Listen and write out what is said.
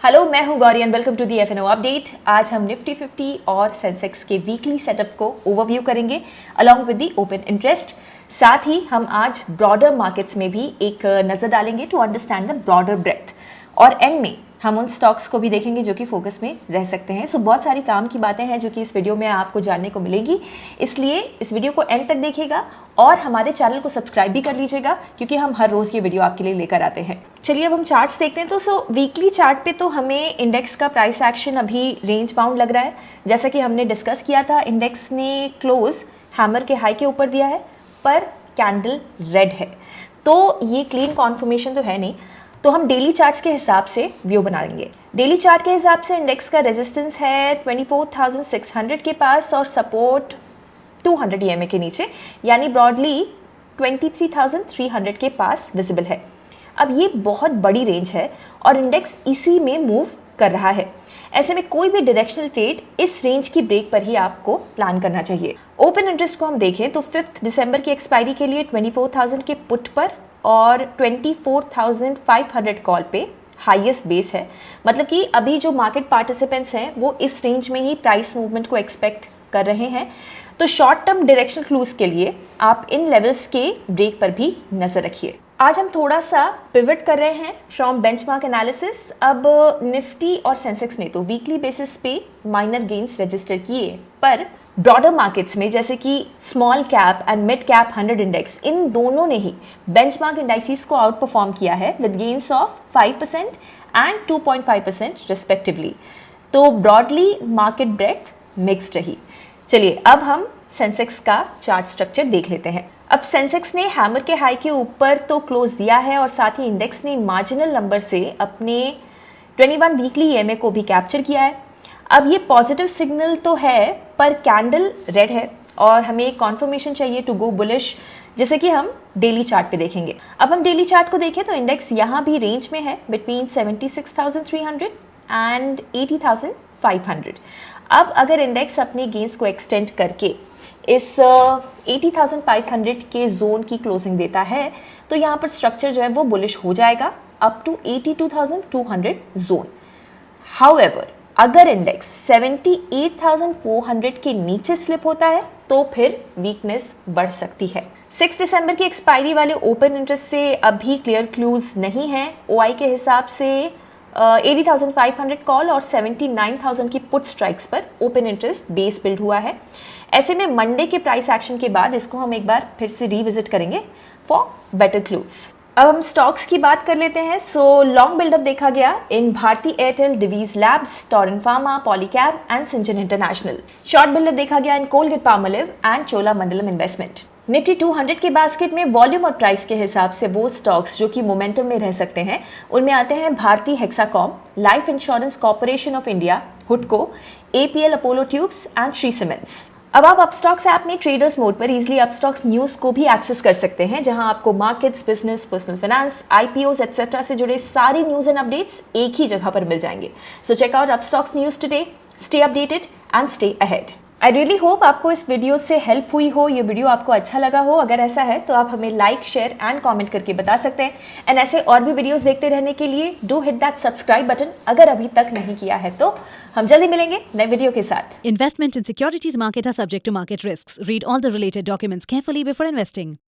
Hello, मैं हूं Gauri and welcome to the FNO update. आज हम निफ्टी 50 और सेंसेक्स के वीकली सेटअप को ओवरव्यू करेंगे along with the open interest. साथ ही हम आज ब्रॉडर मार्केट्स में भी एक नज़र डालेंगे to understand the broader breadth, और एंड में हम उन स्टॉक्स को भी देखेंगे जो कि फोकस में रह सकते हैं। सो बहुत सारी काम की बातें हैं जो कि इस वीडियो में आपको जानने को मिलेगी, इसलिए इस वीडियो को एंड तक देखिएगा और हमारे चैनल को सब्सक्राइब भी कर लीजिएगा क्योंकि हम हर रोज़ ये वीडियो आपके लिए लेकर आते हैं। चलिए अब हम चार्ट्स देखते हैं। तो वीकली चार्ट पे तो हमें इंडेक्स का प्राइस एक्शन अभी रेंज बाउंड लग रहा है। जैसा कि हमने डिस्कस किया था, इंडेक्स ने क्लोज हैमर के हाई के ऊपर दिया है पर कैंडल रेड है, तो ये क्लीन कॉन्फर्मेशन तो है नहीं। तो हम डेली चार्ट्स के हिसाब से व्यू बनाएंगे। डेली चार्ट के हिसाब से इंडेक्स का रेजिस्टेंस है 24,600 के पास और सपोर्ट 200 EMA के नीचे, यानी ब्रॉडली 23,300 के पास विजिबल है। अब ये बहुत बड़ी रेंज है और इंडेक्स इसी में मूव कर रहा है। ऐसे में कोई भी डायरेक्शनल ट्रेड इस रेंज की ब्रेक पर ही आपको प्लान करना चाहिए। ओपन इंटरेस्ट को हम देखें तो 5 दिसंबर की एक्सपायरी के लिए 24,000 के पुट पर और 24,500 कॉल पे हाईएस्ट बेस है। मतलब कि अभी जो मार्केट पार्टिसिपेंट्स हैं वो इस रेंज में ही प्राइस मूवमेंट को एक्सपेक्ट कर रहे हैं। तो शॉर्ट टर्म डायरेक्शनल क्लूज के लिए आप इन लेवल्स के ब्रेक पर भी नजर रखिए। आज हम थोड़ा सा पिवट कर रहे हैं फ्रॉम बेंचमार्क एनालिसिस। अब निफ्टी और सेंसेक्स ने तो वीकली बेसिस पे माइनर गेन्स रजिस्टर किए, पर ब्रॉडर मार्केट्स में जैसे कि small cap and mid cap 100 index, इन दोनों ने ही बेंचमार्क इंडाइसिस को आउट परफॉर्म किया है with gains of 5% and 2.5% respectively. तो ब्रॉडली मार्केट ब्रेथ मिक्स्ड रही। चलिए अब हम सेंसेक्स का चार्ट स्ट्रक्चर देख लेते हैं। अब सेंसेक्स ने हैमर के हाई के ऊपर तो क्लोज दिया है और साथ ही इंडेक्स ने मार्जिनल नंबर से अपने 21 वीकली EMA को भी कैप्चर किया है। अब ये पॉजिटिव सिग्नल तो है पर कैंडल रेड है और हमें एक कॉन्फर्मेशन चाहिए टू गो बुलिश, जैसे कि हम डेली चार्ट पे देखेंगे। अब हम डेली चार्ट को देखें तो इंडेक्स यहाँ भी रेंज में है बिटवीन 76,300 एंड 80,500। अब अगर इंडेक्स अपने गेंस को एक्सटेंड करके इस 80,500 के जोन की क्लोजिंग देता है तो यहाँ पर स्ट्रक्चर जो है वो बुलिश हो जाएगा अप टू 82,200 जोन। हाउएवर अगर इंडेक्स 78,400 के नीचे स्लिप होता है तो फिर वीकनेस बढ़ सकती है। 6 दिसंबर की एक्सपायरी वाले ओपन इंटरेस्ट से अभी क्लियर क्लूज नहीं है। OI के हिसाब से 80,500 कॉल और 79,000 की पुट स्ट्राइक्स पर ओपन इंटरेस्ट बेस बिल्ड हुआ है। ऐसे में मंडे के प्राइस एक्शन के बाद इसको हम एक बार फिर से रिविजिट करेंगे फॉर बेटर क्लूज। अब हम स्टॉक्स की बात कर लेते हैं। लॉन्ग बिल्डअप देखा गया in Bharti Airtel, Divi's labs, Torrent pharma, Polycab and सिंचन इंटरनेशनल। शॉर्ट बिल्डअप देखा गया in Colgate Palmolive and Cholamandalam investment. Nifty 200 के बास्केट में वॉल्यूम और प्राइस के हिसाब से वो स्टॉक्स जो कि मोमेंटम में रह सकते हैं उनमें आते हैं Bharti Hexacom, life insurance corporation of India, हुडको, APL Apollo tubes and Shri cements. अब आप अपस्टॉक्स ऐप में ट्रेडर्स मोड पर इजीली अपस्टॉक्स न्यूज को भी एक्सेस कर सकते हैं, जहां आपको markets, business, personal finance, IPOs etcetera से जुड़े सारी न्यूज एंड अपडेट्स एक ही जगह पर मिल जाएंगे। So check out Upstox news today, stay updated and stay ahead. I really hope आपको इस वीडियो से हेल्प हुई हो, ये वीडियो आपको अच्छा लगा हो। अगर ऐसा है तो आप हमें लाइक, शेयर एंड कमेंट करके बता सकते हैं। एंड ऐसे और भी वीडियोस देखते रहने के लिए do hit that subscribe button अगर अभी तक नहीं किया है तो। हम जल्दी मिलेंगे नए वीडियो के साथ। Investment in securities market are subject to market risks. Read all the related documents carefully before investing.